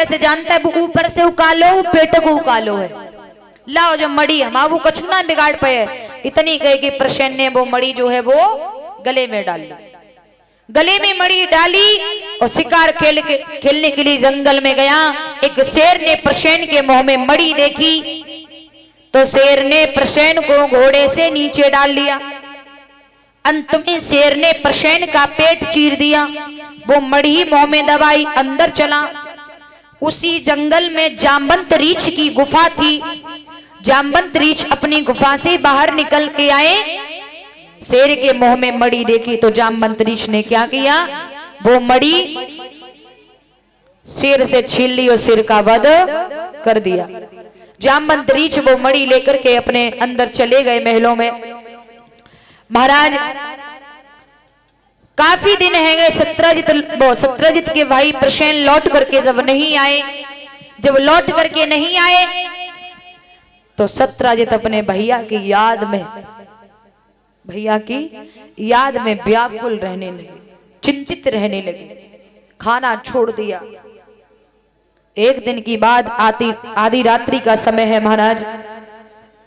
तरह से जानता है, वो ऊपर से उकालो पेट को उकालो है। लाओ जब मड़ी हमारू कछु ना बिगाड़ पे, इतनी कहे कि प्रसेन ने वो मड़ी जो है वो गले में डाल ली। गले में मड़ी डाली और शिकार खेलने के लिए जंगल में गया। एक शेर ने प्रसेन के मुंह में मड़ी देखी तो शेर ने प्रसेन को घोड़े से नीचे डाल लिया। अंत में शेर ने प्रसेन का पेट चीर दिया। वो मड़ी मुंह में दबाई, अंदर चला। उसी जंगल में जाम्बंत रीछ की गुफा थी। जाम्बंत रीछ अपनी गुफा से बाहर निकल के आए। शेर के मुंह में मड़ी देखी तो जाम्बंत रीछ ने क्या किया, वो मड़ी शेर से छीन ली और शेर का वध कर दिया। जाम्बंत रीछ वो मड़ी लेकर के अपने अंदर चले गए महलों में। महाराज काफी दिन है गए, सत्रजित के भाई प्रसेन लौट करके जब नहीं आए, जब लौट करके नहीं आए तो सत्रजित अपने भैया की याद में व्याकुल रहने लगे, चिंतित रहने लगे। खाना छोड़ दिया। एक दिन की बात, आधी रात्रि का समय है महाराज।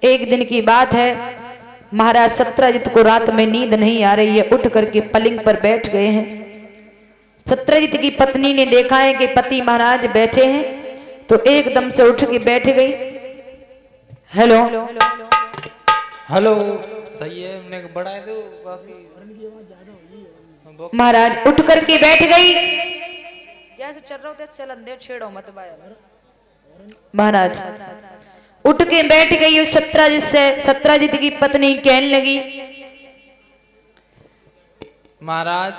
एक दिन की बात है, महाराज सत्रजित को रात में नींद नहीं आ रही है, उठ करके पलंग पर बैठ गए हैं। सत्रजित की पत्नी ने देखा है कि पति महाराज बैठे हैं तो एकदम से उठ के बैठ गई। हेलो हेलो, सही है, हमने बढ़ा दो काफी। महाराज उठ करके बैठ गई। जैसे चल रहा हो चलन दे, छेड़ो मत महाराज। उठ के बैठ गई। उस सत्रजित की पत्नी कहने लगी, महाराज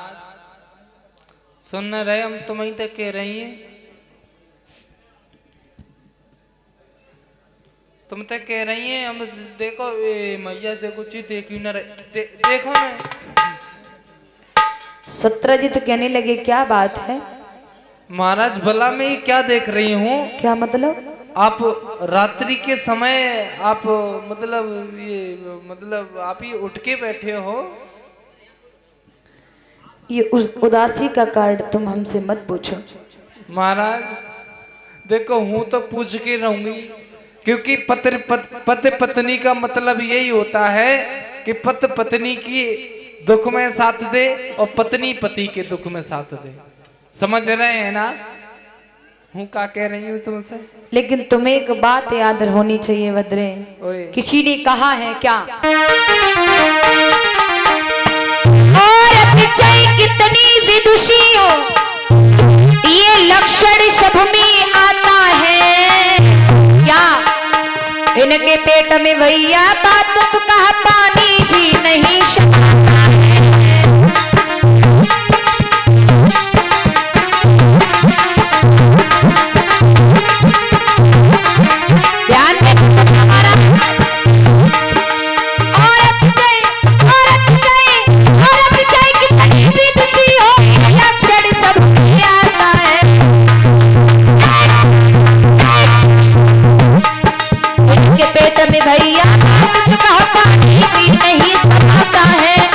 सुन रहे, हम तुम्हें तक कह रही हैं, तुम तक कह रही हैं। हम देखो मैया देखो चीज देखी न देखो ना। सत्रजित कहने लगे, क्या बात है महाराज? भला मैं क्या देख रही हूँ? क्या मतलब? आप रात्रि के समय आप आप ही उठ के बैठे हो। ये उदासी का कारण तुम हमसे मत पूछो। महाराज देखो, हूं तो पूछ के रहूंगी, क्योंकि पति पत्नी का मतलब यही होता है कि पति पत्नी की दुख में साथ दे और पत्नी पति के दुख में साथ दे। समझ रहे हैं ना हूँ क्या कह रही हूँ तुमसे? लेकिन तुम्हें एक बात याद होनी चाहिए भद्रे, किसी ने कहा है क्या, औरत चाहे कितनी विदुषी हो, ये लक्षण सब में आता है क्या? इनके पेट में भैया बात तो कहा, पानी भी नहीं समाता है। भैया पानी भी नहीं समाता है।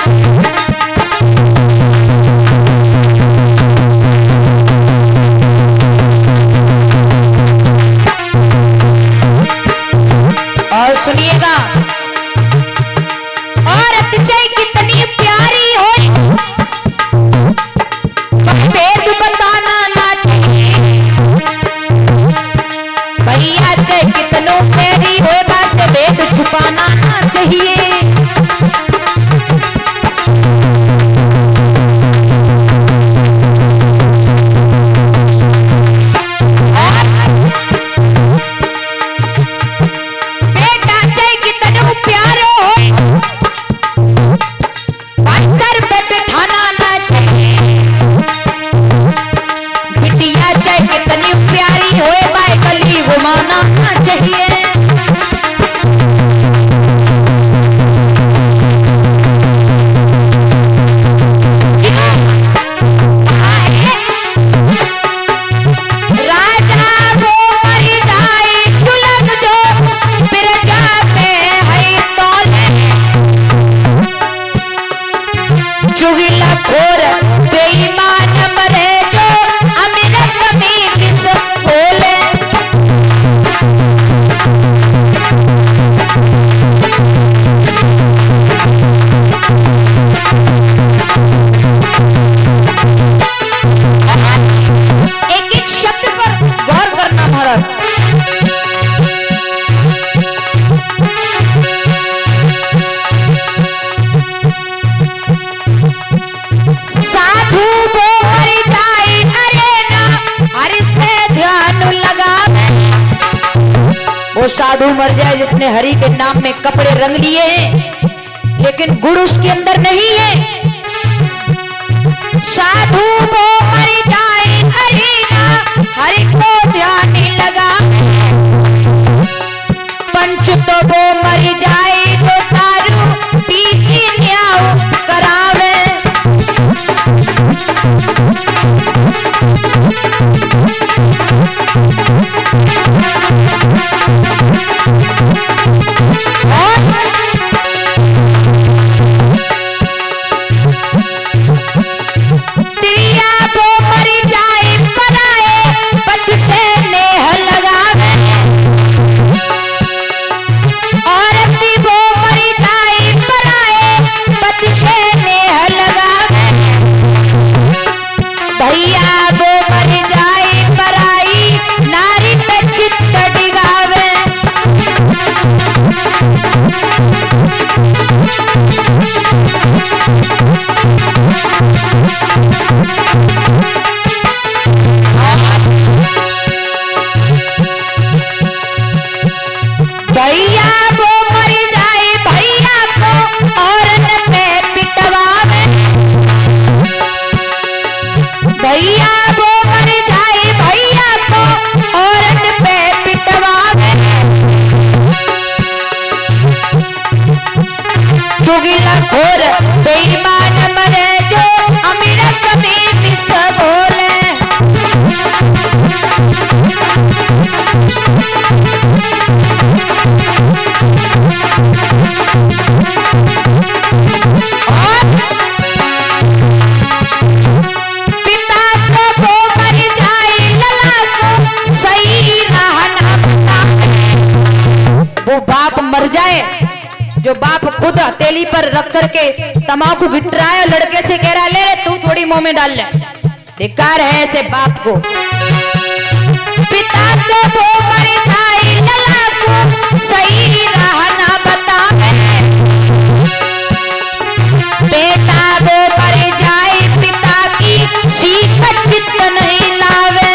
साधु मर जाए जिसने हरि के नाम में कपड़े रंग लिए हैं लेकिन गुण उसके अंदर नहीं है। साधु वो मर जाए हरि ना हरि को ध्यान लगा, पंच तो वो मर जाए तो दारू पी के न्याय करावे। भैया वो मर जाए भैया को औरत पे पिटवावे, भैया वो मर जाए भैया को औरत पे पिटवावे। चुगला खोर बेईमान मरे जो अमीरत में मिस बोले। पिता को वो मर जाए लला को सही राह ना बताए। वो बाप मर जाए जो बाप खुद हथेली पर रख करके तंबाकू घिट रहा है, लड़के से कह रहा ले रे तू थोड़ी मुंह में डाल ले, धिक्कार है ऐसे बाप को। पिता तो वो मर जाए लला को सही राह ना बतावे, बेटा वो मर जाए पिता की सीख चित्त नहीं लावे।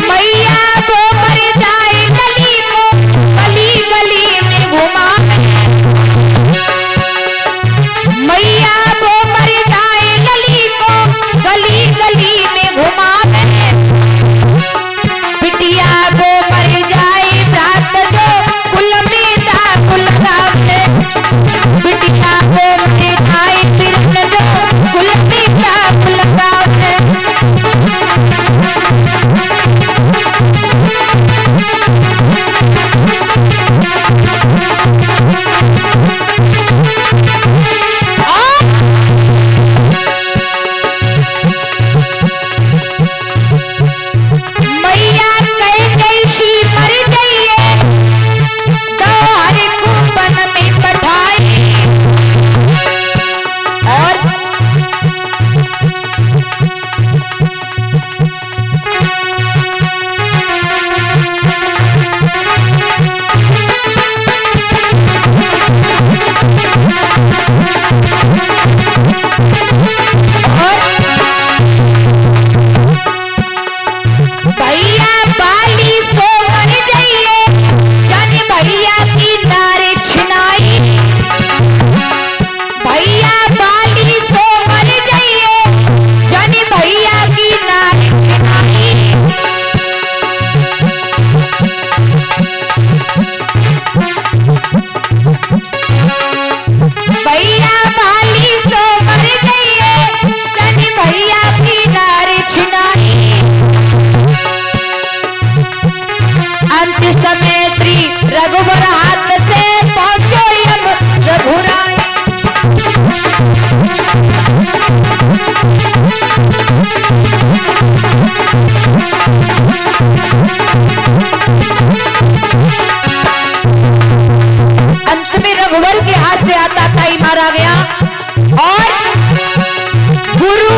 मैया वो मर जाए गली को गली गली में घुमावे, मैया वो मर जाए गली को गली गली में घुमावे। बिटिया वो मर जाए रात जो कुल में दाखुल गावे, बिटिया वो मर जाए फिर जो कुल में दाखुल गावे। मैया कह गई सी मर जाइए तो हर को वन में पठाई। और भैया बाली सो मर जाइए जाने भैया की नारे छिनाई, भैया बाली सो मर जाइए जाने भैया की नारे छिनाई। भैया बाली सो मर जाइए जाने भैया की नारे छिनाई। अंत समय श्री रघुवर हाथ से पहुंचो यम रघुराई। अंत में रघुवर के हाथ से आता था ही मारा गया और गुरु